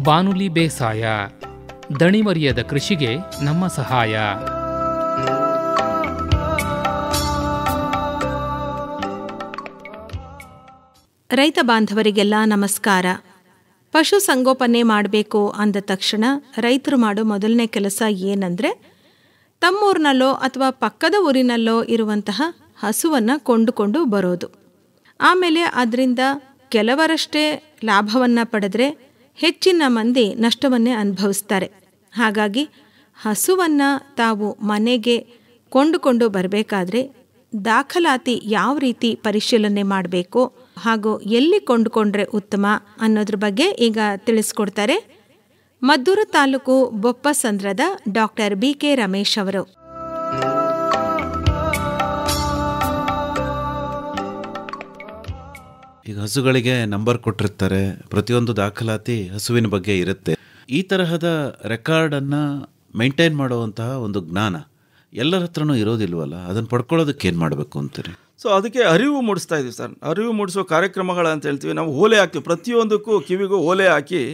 ಬಾನುಲಿ ಬೇಸಾಯ, ದಣಿವರಿಯದ ಕೃಷಿಗೆ ನಮ್ಮ ಸಹಾಯ. ರೈತ ಬಾಂಧವರಿಗೆಲ್ಲ ನಮಸ್ಕಾರ. ಪಶು ಸಂಗೋಪನೆ ಮಾಡಬೇಕು ಅಂದ ತಕ್ಷಣ ರೈತರು ಮಾಡೋ ಮೊದಲನೇ ಕೆಲಸ ಏನಂದರೆ, ತಮ್ಮೂರಿನಲ್ಲೋ ಅಥವಾ ಪಕ್ಕದ ಊರಿನಲ್ಲೋ ಇರುವಂತಹ ಹಸುವನ್ನು ಕೊಂಡುಕೊಂಡು ಬರೋದು. ಆಮೇಲೆ ಅದರಿಂದ ಕೆಲವರಷ್ಟೇ ಲಾಭವನ್ನು ಪಡೆದರೆ ಹೆಚ್ಚಿನ ಮಂದಿ ನಷ್ಟವನ್ನೇ ಅನುಭವಿಸ್ತಾರೆ. ಹಾಗಾಗಿ ಹಸುವನ್ನು ತಾವು ಮನೆಗೆ ಕೊಂಡುಕೊಂಡು ಬರಬೇಕಾದ್ರೆ ದಾಖಲಾತಿ ಯಾವ ರೀತಿ ಪರಿಶೀಲನೆ ಮಾಡಬೇಕು ಹಾಗೂ ಎಲ್ಲಿ ಕೊಂಡುಕೊಂಡ್ರೆ ಉತ್ತಮ ಅನ್ನೋದ್ರ ಬಗ್ಗೆ ಈಗ ತಿಳಿಸ್ಕೊಡ್ತಾರೆ ಮದ್ದೂರು ತಾಲೂಕು ಬೊಪ್ಪಸಂದ್ರದ ಡಾಕ್ಟರ್ BK ರಮೇಶ್ ಅವರು. ಈಗ ಹಸುಗಳಿಗೆ ನಂಬರ್ ಕೊಟ್ಟಿರ್ತಾರೆ, ಪ್ರತಿಯೊಂದು ದಾಖಲಾತಿ ಹಸುವಿನ ಬಗ್ಗೆ ಇರುತ್ತೆ. ಈ ತರಹದ ರೆಕಾರ್ಡನ್ನು ಮೇಂಟೈನ್ ಮಾಡುವಂತಹ ಒಂದು ಜ್ಞಾನ ಎಲ್ಲರ ಹತ್ರನೂ ಇರೋದಿಲ್ವಲ್ಲ, ಅದನ್ನು ಪಡ್ಕೊಳ್ಳೋದಕ್ಕೆ ಏನು ಮಾಡಬೇಕು ಅಂತೀರಿ? ಸೊ ಅದಕ್ಕೆ ಅರಿವು ಮೂಡಿಸ್ತಾ ಇದ್ದೀವಿ ಸರ್. ಅರಿವು ಮೂಡಿಸೋ ಕಾರ್ಯಕ್ರಮಗಳು ಅಂತ ಹೇಳ್ತೀವಿ. ನಾವು ಓಲೆ ಹಾಕ್ತೀವಿ, ಪ್ರತಿಯೊಂದಕ್ಕೂ ಕಿವಿಗೂ ಓಲೆ ಹಾಕಿ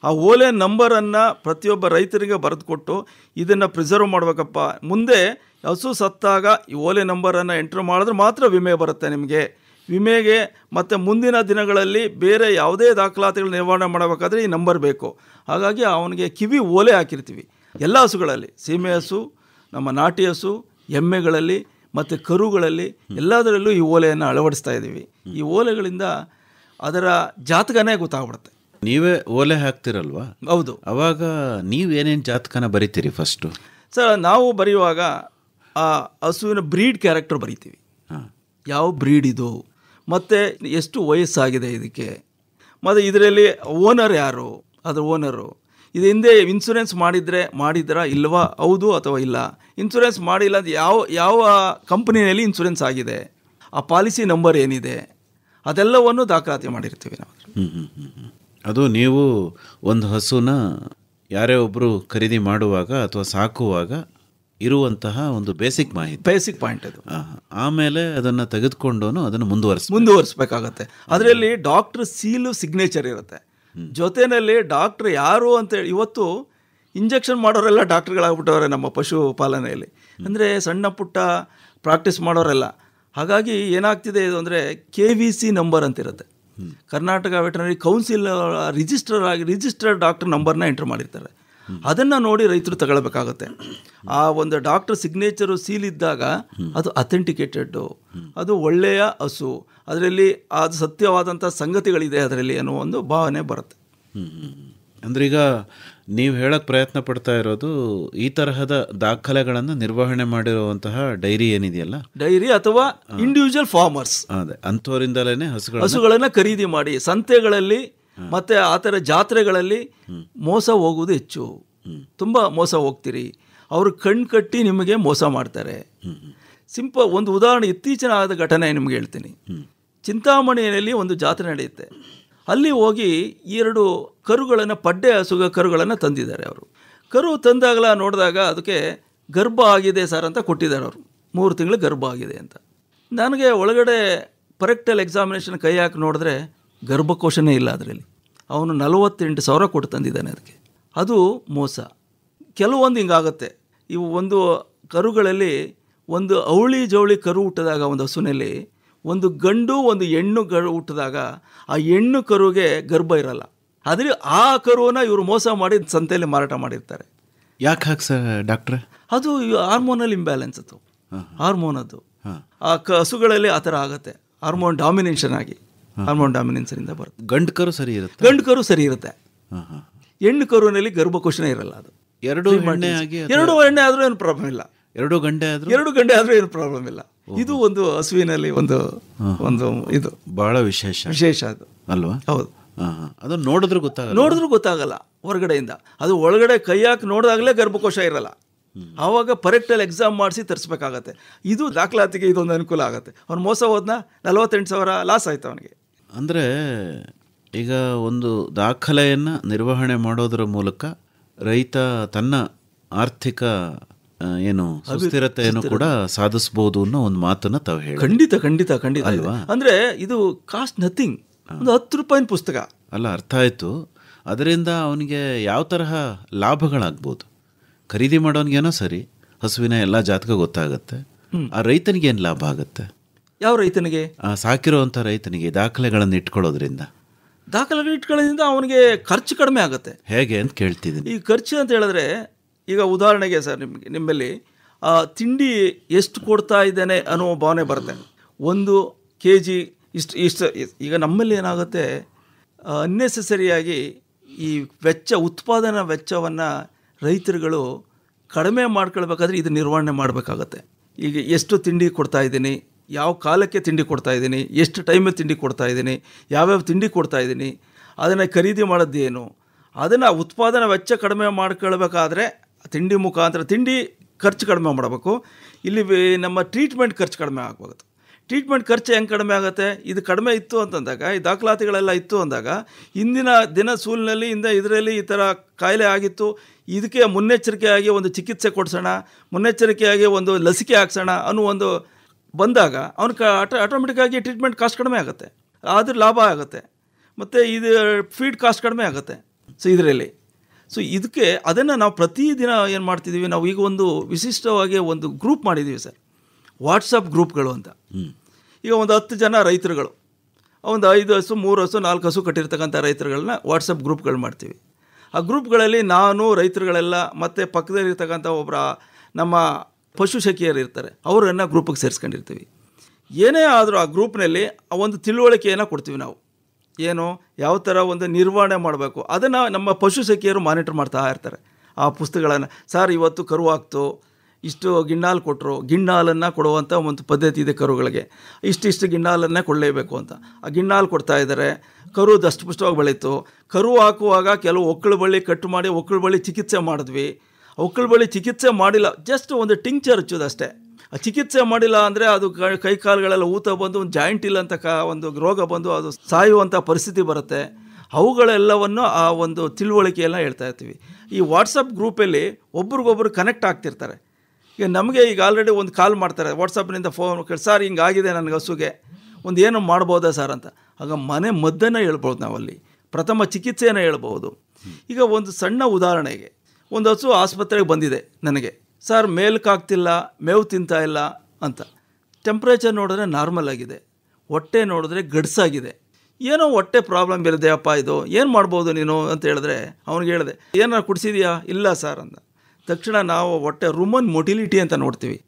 ಆ ಓಲೆ ನಂಬರನ್ನು ಪ್ರತಿಯೊಬ್ಬ ರೈತರಿಗೆ ಬರೆದು ಕೊಟ್ಟು ಇದನ್ನು ಪ್ರಿಸರ್ವ್ ಮಾಡಬೇಕಪ್ಪ. ಮುಂದೆ ಹಸು ಸತ್ತಾಗ ಈ ಓಲೆ ನಂಬರನ್ನು ಎಂಟ್ರ್ ಮಾಡಿದ್ರೆ ಮಾತ್ರ ವಿಮೆ ಬರುತ್ತೆ ನಿಮಗೆ. ವಿಮೆಗೆ ಮತ್ತು ಮುಂದಿನ ದಿನಗಳಲ್ಲಿ ಬೇರೆ ಯಾವುದೇ ದಾಖಲಾತಿಗಳು ನಿರ್ವಹಣೆ ಮಾಡಬೇಕಾದ್ರೆ ಈ ನಂಬರ್ ಬೇಕು. ಹಾಗಾಗಿ ಅವನಿಗೆ ಕಿವಿ ಓಲೆ ಹಾಕಿರ್ತೀವಿ ಎಲ್ಲ ಹಸುಗಳಲ್ಲಿ, ಸೀಮೆ ಹಸು, ನಮ್ಮ ನಾಟಿ ಹಸು, ಎಮ್ಮೆಗಳಲ್ಲಿ ಮತ್ತು ಕರುಗಳಲ್ಲಿ ಎಲ್ಲದರಲ್ಲೂ ಈ ಓಲೆಯನ್ನು ಅಳವಡಿಸ್ತಾ ಇದ್ದೀವಿ. ಈ ಓಲೆಗಳಿಂದ ಅದರ ಜಾತಕನೇ ಗೊತ್ತಾಗ್ಬಿಡುತ್ತೆ. ನೀವೇ ಓಲೆ ಹಾಕ್ತಿರಲ್ವಾ? ಹೌದು. ಅವಾಗ ನೀವೇನೇನು ಜಾತಕನ ಬರಿತೀರಿ ಫಸ್ಟು? ಸರ್, ನಾವು ಬರೆಯುವಾಗ ಆ ಹಸುವಿನ ಬ್ರೀಡ್ ಕ್ಯಾರೆಕ್ಟರ್ ಬರಿತೀವಿ. ಯಾವ ಬ್ರೀಡ್ ಇದು, ಮತ್ತು ಎಷ್ಟು ವಯಸ್ಸಾಗಿದೆ ಇದಕ್ಕೆ, ಮತ್ತು ಇದರಲ್ಲಿ ಓನರ್ ಯಾರು, ಅದರ ಓನರು, ಇದು ಹಿಂದೆ ಇನ್ಶೂರೆನ್ಸ್ ಮಾಡಿದ್ರಾ ಇಲ್ವಾ, ಹೌದು ಅಥವಾ ಇಲ್ಲ, ಇನ್ಶೂರೆನ್ಸ್ ಮಾಡಿಲ್ಲ ಅಂತ ಯಾವ ಕಂಪ್ನಿಯಲ್ಲಿ ಇನ್ಶೂರೆನ್ಸ್ ಆಗಿದೆ, ಆ ಪಾಲಿಸಿ ನಂಬರ್ ಏನಿದೆ, ಅದೆಲ್ಲವನ್ನು ದಾಖಲಾತಿ ಮಾಡಿರ್ತೀವಿ ನಾವು. ಅದು ನೀವು ಒಂದು ಹಸುನ ಯಾರೇ ಒಬ್ಬರು ಖರೀದಿ ಮಾಡುವಾಗ ಅಥವಾ ಸಾಕುವಾಗ ಇರುವಂತಹ ಒಂದು ಬೇಸಿಕ್ ಮಾಹಿತಿ, ಬೇಸಿಕ್ ಪಾಯಿಂಟ್ ಅದು. ಆಮೇಲೆ ಅದನ್ನು ತೆಗೆದುಕೊಂಡು ಅದನ್ನು ಮುಂದುವರಿಸಬೇಕಾಗತ್ತೆ. ಅದರಲ್ಲಿ ಡಾಕ್ಟರ್ ಸೀಲು ಸಿಗ್ನೇಚರ್ ಇರುತ್ತೆ. ಜೊತೆಯಲ್ಲಿ ಡಾಕ್ಟ್ರ್ ಯಾರು ಅಂತೇಳಿ, ಇವತ್ತು ಇಂಜೆಕ್ಷನ್ ಮಾಡೋರೆಲ್ಲ ಡಾಕ್ಟ್ರುಗಳಾಗ್ಬಿಟ್ಟವ್ರೆ ನಮ್ಮ ಪಶುಪಾಲನೆಯಲ್ಲಿ. ಅಂದರೆ ಸಣ್ಣ ಪುಟ್ಟ ಪ್ರಾಕ್ಟೀಸ್ ಮಾಡೋರೆಲ್ಲ. ಹಾಗಾಗಿ ಏನಾಗ್ತಿದೆ ಇದು ಅಂದರೆ KVC ನಂಬರ್ ಅಂತಿರುತ್ತೆ, Karnataka veterinary council registered doctor ನಂಬರ್ನ ಎಂಟ್ರ್ ಮಾಡಿರ್ತಾರೆ. ಅದನ್ನು ನೋಡಿ ರೈತರು ತಗೊಳ್ಬೇಕಾಗತ್ತೆ. ಆ ಒಂದು ಡಾಕ್ಟರ್ ಸಿಗ್ನೇಚರು ಸೀಲ್ ಇದ್ದಾಗ ಅದು ಅಥೆಂಟಿಕೇಟೆಡ್ಡು, ಅದು ಒಳ್ಳೆಯ ಹಸು, ಅದರಲ್ಲಿ ಅದು ಸತ್ಯವಾದಂಥ ಸಂಗತಿಗಳಿದೆ ಅದರಲ್ಲಿ ಅನ್ನೋ ಒಂದು ಭಾವನೆ ಬರುತ್ತೆ. ಅಂದರೆ ಈಗ ನೀವು ಹೇಳಕ್ಕೆ ಪ್ರಯತ್ನ ಪಡ್ತಾ ಇರೋದು ಈ ತರಹದ ದಾಖಲೆಗಳನ್ನು ನಿರ್ವಹಣೆ ಮಾಡಿರುವಂತಹ ಡೈರಿ ಏನಿದೆಯಲ್ಲ, ಡೈರಿ ಅಥವಾ ಇಂಡಿವಿಜುವಲ್ ಫಾರ್ಮರ್ಸ್, ಅದೇ ಅಂಥವರಿಂದಲೇ ಹಸುಗಳನ್ನು ಖರೀದಿ ಮಾಡಿ ಸಂತೆಗಳಲ್ಲಿ ಮತ್ತು ಆ ಥರ ಜಾತ್ರೆಗಳಲ್ಲಿ ಮೋಸ ಹೋಗುವುದು ಹೆಚ್ಚು. ತುಂಬ ಮೋಸ ಹೋಗ್ತೀರಿ, ಅವರು ಕಟ್ಟಿ ನಿಮಗೆ ಮೋಸ ಮಾಡ್ತಾರೆ. ಒಂದು ಉದಾಹರಣೆ, ಇತ್ತೀಚಿನ ಆದ ಘಟನೆ ನಿಮಗೆ ಹೇಳ್ತೀನಿ. ಚಿಂತಾಮಣಿಯಲ್ಲಿ ಒಂದು ಜಾತ್ರೆ ನಡೆಯುತ್ತೆ. ಅಲ್ಲಿ ಹೋಗಿ 2 ಕರುಗಳನ್ನು, ಪಡ್ಡೆ ಹಸುಗ ಕರುಗಳನ್ನು ತಂದಿದ್ದಾರೆ. ಅವರು ಕರು ತಂದಾಗಲ ನೋಡಿದಾಗ ಅದಕ್ಕೆ ಗರ್ಭ ಆಗಿದೆ ಸರ್ ಅಂತ ಕೊಟ್ಟಿದ್ದಾರೆ. ಅವರು 3 ತಿಂಗಳು ಗರ್ಭ ಆಗಿದೆ ಅಂತ. ನನಗೆ ಒಳಗಡೆ ಪರೆಕ್ಟಲ್ ಎಕ್ಸಾಮಿನೇಷನ್ ಕೈ ಹಾಕಿ ನೋಡಿದ್ರೆ ಗರ್ಭಕೋಶನೇ ಇಲ್ಲ ಅದರಲ್ಲಿ. ಅವನು 48,000 ಕೊಟ್ಟು ತಂದಿದ್ದಾನೆ ಅದಕ್ಕೆ. ಅದು ಮೋಸ. ಕೆಲವೊಂದು ಹಿಂಗಾಗುತ್ತೆ. ಇವು ಒಂದು ಕರುಗಳಲ್ಲಿ ಒಂದು ಅವಳಿ ಜವಳಿ ಕರು ಹುಟ್ಟಿದಾಗ ಒಂದು ಹಸುನಲ್ಲಿ ಒಂದು ಗಂಡು ಒಂದು ಹೆಣ್ಣು ಕರು ಹುಟ್ಟಿದಾಗ ಆ ಹೆಣ್ಣು ಕರುಗೆ ಗರ್ಭ ಇರಲ್ಲ. ಆದರೆ ಆ ಕರುವನ್ನು ಇವರು ಮೋಸ ಮಾಡಿ ಸಂತೆಯಲ್ಲಿ ಮಾರಾಟ ಮಾಡಿರ್ತಾರೆ. ಯಾಕೆ ಹಾಕಿ ಸರ್ ಡಾಕ್ಟ್ರೆ? ಅದು ಹಾರ್ಮೋನಲ್ ಇಂಬ್ಯಾಲೆನ್ಸ್, ಅದು ಹಾರ್ಮೋನ್. ಅದು ಆ ಹಸುಗಳಲ್ಲಿ ಆ ಥರ ಆಗುತ್ತೆ, ಹಾರ್ಮೋನ್ ಡಾಮಿನೇಷನ್ ಆಗಿ. ಹಾರ್ಮೋನ್ ಡಾಮಿನೆನ್ಸ್ನಿಂದ ಬರುತ್ತೆ. ಗಂಡು ಕರು ಸರಿ ಇರುತ್ತೆ, ಗಂಡು ಕರು ಸರಿ ಇರುತ್ತೆ, ಹೆಣ್ಣು ಕರುವಿನಲ್ಲಿ ಗರ್ಭಕೋಶನೇ ಇರಲ್ಲ. ಅದು 2 ಎಣ್ಣೆ ಆದರೂ ಏನು ಪ್ರಾಬ್ಲಮ್ ಇಲ್ಲ, 2 ಗಂಟೆ ಆದರೂ ಏನು ಪ್ರಾಬ್ಲಮ್ ಇಲ್ಲ. ಇದು ಒಂದು ಹಸುವಿನಲ್ಲಿ ಒಂದು ಇದು ಬಹಳ ವಿಶೇಷ ಅದು ಅಲ್ವಾ? ಹೌದು. ಅದು ನೋಡಿದ್ರೂ ಗೊತ್ತಾಗಲ್ಲ ಹೊರಗಡೆಯಿಂದ. ಅದು ಒಳಗಡೆ ಕೈ ಹಾಕಿ ನೋಡಿದಾಗಲೇ ಗರ್ಭಕೋಶ ಇರಲ್ಲ. ಆವಾಗ ಪರೆಕ್ಟಲ್ ಎಕ್ಸಾಮ್ ಮಾಡಿಸಿ ತರಿಸ್ಬೇಕಾಗತ್ತೆ. ಇದು ದಾಖಲಾತಿಗೆ ಇದೊಂದು ಅನುಕೂಲ ಆಗುತ್ತೆ. ಅವ್ನು ಮೋಸ ಹೋದ್ನ 48,000 ಲಾಸ್ ಆಯ್ತು ಅವನಿಗೆ. ಅಂದರೆ ಈಗ ಒಂದು ದಾಖಲೆಯನ್ನು ನಿರ್ವಹಣೆ ಮಾಡೋದರ ಮೂಲಕ ರೈತ ತನ್ನ ಆರ್ಥಿಕ ಏನು ಸುಸ್ಥಿರತೆಯನ್ನು ಕೂಡ ಸಾಧಿಸಬಹುದು ಅನ್ನೋ ಒಂದು ಮಾತನ್ನು ತಾವು ಹೇಳಿ. ಖಂಡಿತ ಅಲ್ವಾ? ಅಂದರೆ ಇದು ಕಾಸ್ಟ್ ನಥಿಂಗ್. ಒಂದು 10 ರೂಪಾಯಿನ ಪುಸ್ತಕ ಅಲ್ಲ, ಅರ್ಥ ಆಯಿತು. ಅದರಿಂದ ಅವನಿಗೆ ಯಾವ ತರಹ ಲಾಭಗಳಾಗ್ಬೋದು? ಖರೀದಿ ಮಾಡೋನಿಗೇನೋ ಸರಿ, ಹಸುವಿನ ಎಲ್ಲ ಜಾತಕ ಗೊತ್ತಾಗುತ್ತೆ. ಆ ರೈತನಿಗೆ ಏನು ಲಾಭ ಆಗುತ್ತೆ? ಯಾವ ರೈತನಿಗೆ? ಸಾಕಿರೋವಂಥ ರೈತನಿಗೆ ದಾಖಲೆಗಳನ್ನು ಇಟ್ಕೊಳ್ಳೋದ್ರಿಂದ ಅವನಿಗೆ ಖರ್ಚು ಕಡಿಮೆ ಆಗುತ್ತೆ. ಹೇಗೆ ಅಂತ ಕೇಳ್ತಿದ್ದೀನಿ. ಈ ಖರ್ಚು ಅಂತ ಹೇಳಿದ್ರೆ, ಈಗ ಉದಾಹರಣೆಗೆ ಸರ್, ನಿಮ್ಮಲ್ಲಿ ತಿಂಡಿ ಎಷ್ಟು ಕೊಡ್ತಾ ಇದ್ದಾನೆ ಅನ್ನೋ ಭಾವನೆ ಬರುತ್ತೆ. 1 kg ಇಷ್ಟು. ಈಗ ನಮ್ಮಲ್ಲಿ ಏನಾಗುತ್ತೆ, ಅನ್ನೆಸೆಸರಿಯಾಗಿ ಈ ಉತ್ಪಾದನಾ ವೆಚ್ಚವನ್ನು ರೈತರುಗಳು ಕಡಿಮೆ ಮಾಡ್ಕೊಳ್ಬೇಕಾದ್ರೆ ಇದು ನಿರ್ವಹಣೆ ಮಾಡಬೇಕಾಗತ್ತೆ. ಈಗ ಎಷ್ಟು ತಿಂಡಿ ಕೊಡ್ತಾ ಇದ್ದೀನಿ, ಯಾವ ಕಾಲಕ್ಕೆ ತಿಂಡಿ ಕೊಡ್ತಾ ಇದ್ದೀನಿ, ಎಷ್ಟು ಟೈಮಲ್ಲಿ ತಿಂಡಿ ಕೊಡ್ತಾ ಇದ್ದೀನಿ, ಯಾವ್ಯಾವ ತಿಂಡಿ ಕೊಡ್ತಾ ಇದ್ದೀನಿ, ಅದನ್ನು ಖರೀದಿ ಮಾಡೋದೇನು, ಅದನ್ನು ಉತ್ಪಾದನಾ ವೆಚ್ಚ ಕಡಿಮೆ ಮಾಡ್ಕೊಳ್ಬೇಕಾದ್ರೆ ತಿಂಡಿ ಮುಖಾಂತರ ತಿಂಡಿ ಖರ್ಚು ಕಡಿಮೆ ಮಾಡಬೇಕು. ಇಲ್ಲಿ ನಮ್ಮ ಟ್ರೀಟ್ಮೆಂಟ್ ಖರ್ಚು ಕಡಿಮೆ ಆಗಬೇಕು. ಟ್ರೀಟ್ಮೆಂಟ್ ಖರ್ಚು ಹೆಂಗೆ ಕಡಿಮೆ ಆಗುತ್ತೆ? ಇದು ಕಡಿಮೆ ಇತ್ತು ಅಂತಂದಾಗ, ಈ ದಾಖಲಾತಿಗಳೆಲ್ಲ ಇತ್ತು ಅಂದಾಗ, ಇಂದಿನ ದಿನ ಸೂಲಿನಲ್ಲಿ ಇದರಲ್ಲಿ ಈ ಥರ ಕಾಯಿಲೆ ಆಗಿತ್ತು, ಇದಕ್ಕೆ ಮುನ್ನೆಚ್ಚರಿಕೆಯಾಗಿ ಒಂದು ಚಿಕಿತ್ಸೆ ಕೊಡಿಸೋಣ, ಮುನ್ನೆಚ್ಚರಿಕೆಯಾಗಿ ಒಂದು ಲಸಿಕೆ ಹಾಕ್ಸೋಣ ಅನ್ನೋ ಒಂದು ಬಂದಾಗ ಅವನಿಗೆ ಆಟೋಮೆಟಿಕ್ಕಾಗಿ ಟ್ರೀಟ್ಮೆಂಟ್ ಕಾಸ್ಟ್ ಕಡಿಮೆ ಆಗುತ್ತೆ, ಅದ್ರ ಲಾಭ ಆಗುತ್ತೆ, ಮತ್ತು ಇದು ಫೀಡ್ ಕಾಸ್ಟ್ ಕಡಿಮೆ ಆಗುತ್ತೆ. ಇದರಲ್ಲಿ ಇದಕ್ಕೆ ಅದನ್ನು ನಾವು ಪ್ರತಿದಿನ ಏನು ಮಾಡ್ತಿದ್ದೀವಿ, ನಾವು ಈಗ ಒಂದು ವಿಶಿಷ್ಟವಾಗಿ ಒಂದು ಗ್ರೂಪ್ ಮಾಡಿದ್ದೀವಿ ಸರ್, ವಾಟ್ಸಪ್ ಗ್ರೂಪ್ಗಳು ಅಂತ. ಈಗ ಒಂದು 10 ಜನ ರೈತರುಗಳು, ಒಂದು 5 ಹಸು 3 ಹಸು 4 ಹಸು ಕಟ್ಟಿರ್ತಕ್ಕಂಥ ರೈತರುಗಳನ್ನ ವಾಟ್ಸಪ್ ಗ್ರೂಪ್ಗಳು ಮಾಡ್ತೀವಿ. ಆ ಗ್ರೂಪ್ಗಳಲ್ಲಿ ನಾನು, ರೈತರುಗಳೆಲ್ಲ, ಮತ್ತು ಪಕ್ಕದಲ್ಲಿರ್ತಕ್ಕಂಥ ನಮ್ಮ ಪಶು ಸಖಿಯರು ಇರ್ತಾರೆ, ಅವರನ್ನು ಗ್ರೂಪಿಗೆ ಸೇರಿಸ್ಕೊಂಡಿರ್ತೀವಿ. ಏನೇ ಆದರೂ ಆ ಗ್ರೂಪ್ನಲ್ಲಿ ಒಂದು ತಿಳುವಳಿಕೆಯನ್ನು ಕೊಡ್ತೀವಿ ನಾವು, ಏನು ಯಾವ ಥರ ಒಂದು ನಿರ್ವಹಣೆ ಮಾಡಬೇಕು ಅದನ್ನು ನಮ್ಮ ಪಶು ಸಖಿಯರು ಮಾನಿಟರ್ ಮಾಡ್ತಾ ಇರ್ತಾರೆ. ಆ ಪುಸ್ತಕಗಳನ್ನು, ಸರ್ ಇವತ್ತು ಕರು ಆಗ್ತು, ಇಷ್ಟು ಗಿಣ್ಣಾಲು ಕೊಟ್ಟರು, ಗಿಣ್ಣಾಲನ್ನು ಕೊಡುವಂಥ ಒಂದು ಪದ್ಧತಿ ಇದೆ ಕರುಗಳಿಗೆ, ಇಷ್ಟಿಷ್ಟು ಗಿಣ್ಣಾಲನ್ನೇ ಕೊಡಲೇಬೇಕು ಅಂತ. ಆ ಗಿಣ್ಣಾಲು ಕೊಡ್ತಾ ಇದ್ದಾರೆ, ಕರು ದಷ್ಟಪುಷ್ಟವಾಗಿ ಬೆಳೀತು. ಕರು ಹಾಕುವಾಗ ಕೆಲವು ಒಕ್ಕಳು ಬಳ್ಳಿ ಕಟ್ಟು ಮಾಡಿ ಒಕ್ಕಳು ಬಳ್ಳಿ ಚಿಕಿತ್ಸೆ ಮಾಡಿದ್ವಿ. ಒಕ್ಕಳು ಬಳ್ಳಿ ಚಿಕಿತ್ಸೆ ಮಾಡಿಲ್ಲ, ಜಸ್ಟ್ ಒಂದು ಟಿಂಕ್ಚರ್ ಹಚ್ಚೋದು ಅಷ್ಟೇ. ಆ ಚಿಕಿತ್ಸೆ ಮಾಡಿಲ್ಲ ಅಂದರೆ ಅದು ಕೈ ಕಾಲುಗಳೆಲ್ಲ ಊತ ಬಂದು ಒಂದು ಜಾಯಿಂಟ್ ಇಲ್ಲ ಅಂತ ಒಂದು ರೋಗ ಬಂದು ಅದು ಸಾಯುವಂಥ ಪರಿಸ್ಥಿತಿ ಬರುತ್ತೆ. ಅವುಗಳೆಲ್ಲವನ್ನು ಆ ಒಂದು ತಿಳುವಳಿಕೆಯೆಲ್ಲ ಹೇಳ್ತಾ ಇರ್ತೀವಿ. ಈ ವಾಟ್ಸಪ್ ಗ್ರೂಪಲ್ಲಿ ಒಬ್ರಿಗೊಬ್ರು ಕನೆಕ್ಟ್ ಆಗ್ತಿರ್ತಾರೆ. ಈಗ ನಮಗೆ ಈಗ ಆಲ್ರೆಡಿ ಒಂದು ಕಾಲ್ ಮಾಡ್ತಾರೆ ವಾಟ್ಸಪ್ನಿಂದ, ಫೋನ್ ಸರ್ ಹಿಂಗಾಗಿದೆ ನನಗೆ ಹಸುಗೆ, ಒಂದು ಏನು ಮಾಡ್ಬೋದಾ ಸರ್ ಅಂತ. ಆಗ ಮನೆ ಮದ್ದನ್ನು ಹೇಳ್ಬೋದು, ನಾವಲ್ಲಿ ಪ್ರಥಮ ಚಿಕಿತ್ಸೆಯನ್ನು ಹೇಳ್ಬೋದು. ಈಗ ಒಂದು ಸಣ್ಣ ಉದಾಹರಣೆಗೆ, ಒಂದು ಹಸು ಆಸ್ಪತ್ರೆಗೆ ಬಂದಿದೆ ನನಗೆ, ಸರ್ ಮೇಲ್ಕಾಗ್ತಿಲ್ಲ, ಮೇವು ತಿಂತಾ ಇಲ್ಲ ಅಂತ. ಟೆಂಪ್ರೇಚರ್ ನೋಡಿದ್ರೆ ನಾರ್ಮಲ್ ಆಗಿದೆ, ಹೊಟ್ಟೆ ನೋಡಿದ್ರೆ ಗಡ್ಸಾಗಿದೆ, ಏನೋ ಹೊಟ್ಟೆ ಪ್ರಾಬ್ಲಮ್ ಇರುತ್ತೆ ಅಪ್ಪ, ಇದು ಏನು ಮಾಡ್ಬೋದು ನೀನು ಅಂತ ಹೇಳಿದ್ರೆ, ಅವ್ನಿಗೆ ಹೇಳಿದೆ ಏನಾರು ಕುಡಿಸಿದೆಯಾ? ಇಲ್ಲ ಸರ್ ಅಂದ. ತಕ್ಷಣ ನಾವು ಹೊಟ್ಟೆ ರುಮನ್ ಮೊಟಿಲಿಟಿ ಅಂತ ನೋಡ್ತೀವಿ.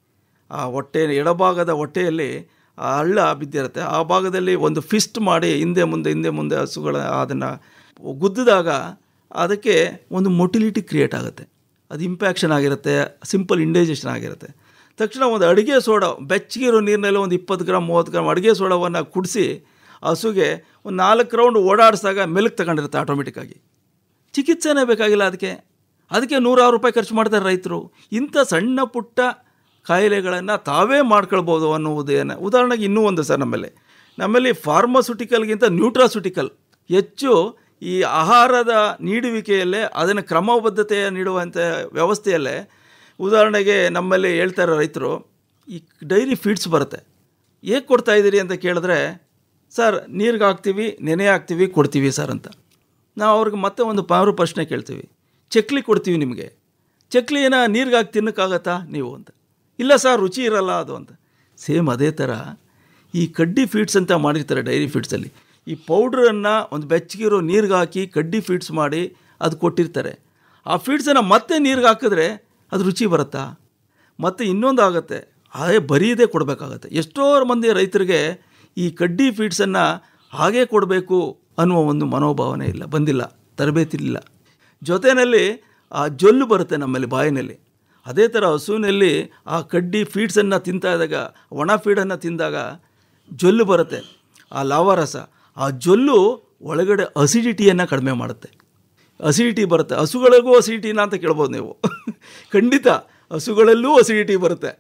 ಆ ಹೊಟ್ಟೆ ಎಡಭಾಗದ ಹೊಟ್ಟೆಯಲ್ಲಿ ಆ ಹಳ್ಳ ಬಿದ್ದಿರುತ್ತೆ, ಆ ಭಾಗದಲ್ಲಿ ಒಂದು ಫಿಸ್ಟ್ ಮಾಡಿ ಹಿಂದೆ ಮುಂದೆ ಹಸುಗಳ ಅದನ್ನು ಗುದ್ದಿದಾಗ ಅದಕ್ಕೆ ಒಂದು ಮೊಟಿಲಿಟಿ ಕ್ರಿಯೇಟ್ ಆಗುತ್ತೆ, ಅದು ಇಂಪ್ಯಾಕ್ಷನ್ ಆಗಿರುತ್ತೆ, ಸಿಂಪಲ್ ಇಂಡೈಜೆಷನ್ ಆಗಿರುತ್ತೆ. ತಕ್ಷಣ ಒಂದು ಅಡುಗೆ ಸೋಡಾ, ಬೆಚ್ಚಗಿರೋ ನೀರಿನಲ್ಲಿ ಒಂದು 20 ಗ್ರಾಮ್ 30 ಗ್ರಾಮ್ ಅಡುಗೆ ಸೋಡಾವನ್ನು ಕುಡಿಸಿ ಹಸುಗೆ ಒಂದು 4 ರೌಂಡ್ ಓಡಾಡಿಸಿದಾಗ ಮೆಲುಕು ತಗೊಂಡಿರುತ್ತೆ ಆಟೋಮೆಟಿಕ್ಕಾಗಿ. ಚಿಕಿತ್ಸೆನೇ ಬೇಕಾಗಿಲ್ಲ ಅದಕ್ಕೆ 100 ರೂಪಾಯಿ ಖರ್ಚು ಮಾಡ್ತಾರೆ ರೈತರು. ಇಂಥ ಸಣ್ಣ ಪುಟ್ಟ ಕಾಯಿಲೆಗಳನ್ನು ತಾವೇ ಮಾಡ್ಕೊಳ್ಬೋದು ಅನ್ನುವುದೇನು. ಉದಾಹರಣೆಗೆ ಇನ್ನೂ ಒಂದು ಸರ್, ನಮ್ಮಲ್ಲಿ ಫಾರ್ಮಾಸ್ಯೂಟಿಕಲ್ಗಿಂತ ನ್ಯೂಟ್ರಾಸ್ಯೂಟಿಕಲ್ ಹೆಚ್ಚು ಈ ಆಹಾರದ ನೀಡುವಿಕೆಯಲ್ಲೇ, ಅದನ್ನು ಕ್ರಮಬದ್ಧತೆ ನೀಡುವಂಥ ವ್ಯವಸ್ಥೆಯಲ್ಲೇ. ಉದಾಹರಣೆಗೆ ನಮ್ಮಲ್ಲಿ ಹೇಳ್ತಾರೆ ರೈತರು, ಈ ಡೈರಿ ಫೀಡ್ಸ್ ಬರುತ್ತೆ, ಹೇಗೆ ಕೊಡ್ತಾಯಿದ್ದೀರಿ ಅಂತ ಕೇಳಿದ್ರೆ, ಸರ್ ನೀರಿಗೆ ಹಾಕ್ತೀವಿ, ನೆನೆ ಹಾಕ್ತೀವಿ, ಕೊಡ್ತೀವಿ ಸರ್ ಅಂತ. ನಾವು ಅವ್ರಿಗೆ ಮತ್ತೆ ಒಂದು ಪ್ರಶ್ನೆ ಕೇಳ್ತೀವಿ, ಚಕ್ಲಿ ಕೊಡ್ತೀವಿ ನಿಮಗೆ, ಚಕ್ಲಿನ ನೀರಿಗೆ ಹಾಕಿ ತಿನ್ನೋಕ್ಕಾಗತ್ತಾ ನೀವು ಅಂತ. ಇಲ್ಲ ಸರ್ ರುಚಿ ಇರಲ್ಲ ಅದು ಅಂತ. ಸೇಮ್ ಅದೇ ಥರ ಈ ಕಡ್ಡಿ ಫೀಡ್ಸ್ ಅಂತ ಮಾಡಿರ್ತಾರೆ ಡೈರಿ ಫೀಡ್ಸಲ್ಲಿ. ಈ ಪೌಡ್ರನ್ನು ಒಂದು ಬೆಚ್ಚಗಿರೋ ನೀರಿಗೆ ಹಾಕಿ ಕಡ್ಡಿ ಫೀಡ್ಸ್ ಮಾಡಿ ಅದು ಕೊಟ್ಟಿರ್ತಾರೆ. ಆ ಫೀಡ್ಸನ್ನು ಮತ್ತೆ ನೀರಿಗೆ ಹಾಕಿದ್ರೆ ಅದು ರುಚಿ ಬರುತ್ತಾ? ಮತ್ತು ಇನ್ನೊಂದು ಆಗುತ್ತೆ, ಅದೇ ಬರೀದೇ ಕೊಡಬೇಕಾಗತ್ತೆ. ಎಷ್ಟೋ ಮಂದಿ ರೈತರಿಗೆ ಈ ಕಡ್ಡಿ ಫೀಡ್ಸನ್ನು ಹಾಗೇ ಕೊಡಬೇಕು ಅನ್ನುವ ಒಂದು ಮನೋಭಾವನೆ ಇಲ್ಲ, ಬಂದಿಲ್ಲ, ತರಬೇತಿ ಇಲ್ಲ. ಜೊತೆಯಲ್ಲಿ ಆ ಜೊಲ್ಲು ಬರುತ್ತೆ ನಮ್ಮಲ್ಲಿ ಬಾಯಿನಲ್ಲಿ. ಅದೇ ಥರ ಹಸುವಿನಲ್ಲಿ ಆ ಕಡ್ಡಿ ಫೀಡ್ಸನ್ನು ತಿಂತಾ ಇದ್ದಾಗ, ಒಣ ಫೀಡನ್ನು ತಿಂದಾಗ ಜೊಲ್ಲು ಬರುತ್ತೆ, ಆ ಲಾವಾರಸ. ಆ ಜೊಲ್ಲು ಒಳಗಡೆ ಅಸಿಡಿಟಿಯನ್ನು ಕಡಿಮೆ ಮಾಡುತ್ತೆ, ಅಸಿಡಿಟಿ ಬರುತ್ತೆ. ಹಸುಗಳಿಗೂ ಅಸಿಡಿಟಿನ ಅಂತ ಕೇಳ್ಬೋದು ನೀವು. ಖಂಡಿತ ಹಸುಗಳಲ್ಲೂ ಅಸಿಡಿಟಿ ಬರುತ್ತೆ,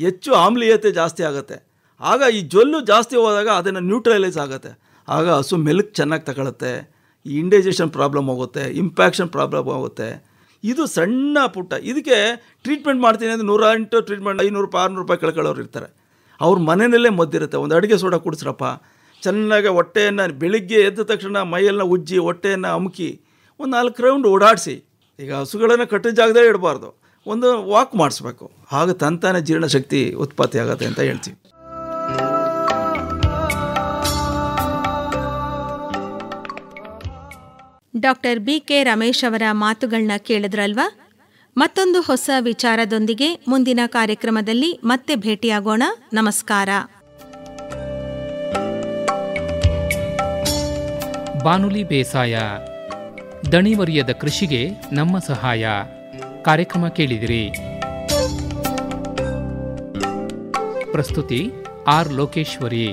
ಹೆಚ್ಚು ಆಮ್ಲೀಯತೆ ಜಾಸ್ತಿ ಆಗುತ್ತೆ. ಆಗ ಈ ಜೊಲ್ಲು ಜಾಸ್ತಿ ಹೋದಾಗ ಅದನ್ನು ನ್ಯೂಟ್ರಲೈಸ್ ಆಗುತ್ತೆ. ಆಗ ಹಸು ಮೆಲುಕು ಚೆನ್ನಾಗಿ ತಗೊಳುತ್ತೆ, ಈ ಇಂಡೈಜೆಷನ್ ಪ್ರಾಬ್ಲಮ್ ಹೋಗುತ್ತೆ, ಇಂಪ್ಯಾಕ್ಷನ್ ಪ್ರಾಬ್ಲಮ್ ಆಗುತ್ತೆ. ಇದು ಸಣ್ಣ ಪುಟ್ಟ. ಇದಕ್ಕೆ ಟ್ರೀಟ್ಮೆಂಟ್ ಮಾಡ್ತೀನಿ ಅಂದರೆ 108 ಟ್ರೀಟ್ಮೆಂಟ್ 500 ರೂಪಾಯಿ 600 ರೂಪಾಯಿ ಕಳ್ಕೊಳ್ಳೋರು ಇರ್ತಾರೆ. ಅವ್ರ ಮನೆಯಲ್ಲೇ ಮದ್ದಿರುತ್ತೆ, ಒಂದು ಅಡುಗೆ ಸೋಡಾ ಕುಡಿಸ್ರಪ್ಪ, ಚೆನ್ನಾಗಿ ಹೊಟ್ಟೆಯನ್ನು ಬೆಳಿಗ್ಗೆ ಎದ್ದ ತಕ್ಷಣ ಮೈಯೆಲ್ಲ ಉಜ್ಜಿ ಹೊಟ್ಟೆಯನ್ನು ಅಮುಕಿ ಒಂದು 4 ರೌಂಡ್ ಓಡಾಡಿಸಿ. ಈಗ ಹಸುಗಳನ್ನು ಕಟ್ಟಿದ ಜಾಗದಲ್ಲಿ ಇಡಬಾರ್ದು, ಒಂದು ವಾಕ್ ಮಾಡಿಸ್ಬೇಕು. ಆಗ ತಂತಾನೆ ಜೀರ್ಣಶಕ್ತಿ ಉತ್ಪತ್ತಿ ಆಗುತ್ತೆ ಅಂತ ಹೇಳ್ತೀವಿ. ಡಾಕ್ಟರ್ BK ರಮೇಶ್ ಅವರ ಮಾತುಗಳನ್ನ ಕೇಳಿದ್ರಲ್ವಾ? ಮತ್ತೊಂದು ಹೊಸ ವಿಚಾರದೊಂದಿಗೆ ಮುಂದಿನ ಕಾರ್ಯಕ್ರಮದಲ್ಲಿ ಮತ್ತೆ ಭೇಟಿಯಾಗೋಣ. ನಮಸ್ಕಾರ. ಬಾನುಲಿ ಬೇಸಾಯ, ದಣಿವರಿಯದ ಕೃಷಿಗೆ ನಮ್ಮ ಸಹಾಯ ಕಾರ್ಯಕ್ರಮ ಕೇಳಿದಿರಿ. ಪ್ರಸ್ತುತಿ ಆರ್ ಲೋಕೇಶ್ವರಿ.